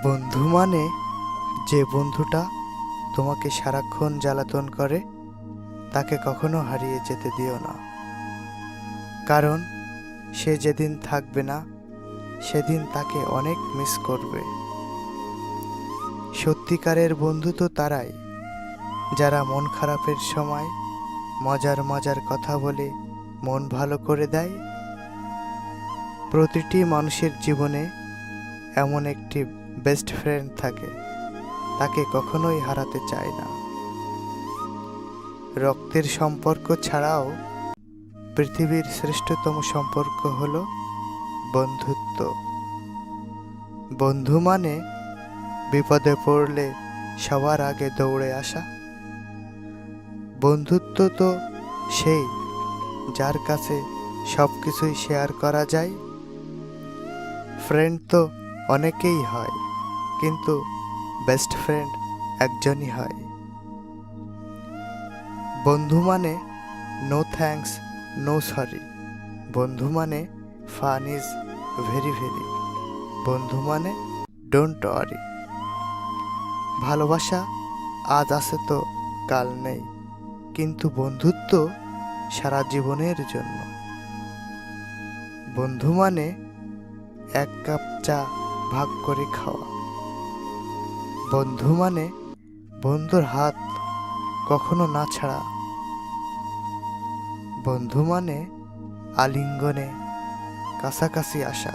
বন্ধু মানে যে বন্ধুটা তোমাকে সারাক্ষণ জ্বালাতন করে, তাকে কখনো হারিয়ে যেতে দিও না। কারণ সে যেদিন থাকবে না, সেদিন তাকে অনেক মিস করবে। সত্যিকারের বন্ধু তো তারাই, যারা মন খারাপের সময় মজার মজার কথা বলে মন ভালো করে দেয়। প্রতিটি মানুষের জীবনে এমন একটি বেস্ট ফ্রেন্ড থাকে, তাকে কখনোই হারাতে চায় না। রক্তের সম্পর্ক ছাড়াও পৃথিবীর শ্রেষ্ঠতম সম্পর্ক হলো বন্ধুত্ব। বন্ধু মানে বিপদে পড়লে সবার আগে দৌড়ে আসা। বন্ধুত্ব তো সেই, যার কাছে সব কিছুই শেয়ার করা যায়। ফ্রেন্ড তো অনেকেই হয়, কিন্তু বেস্ট ফ্রেন্ড একজনই হয়। বন্ধু মানে নো থ্যাঙ্কস, নো সরি। বন্ধু মানে ফান ইজ ভেরি ভেরি। বন্ধু মানে ডোন্ট ওয়ারি। ভালোবাসা আজ আছে তো কাল নেই, কিন্তু বন্ধুত্ব সারা জীবনের জন্য। বন্ধু মানে এক কাপ চা ভাগ করে খাওয়া। বন্ধু মানে বন্ধুর হাত কখনো না ছাড়া। বন্ধু মানে আলিঙ্গনে কাছাকাছি আসা।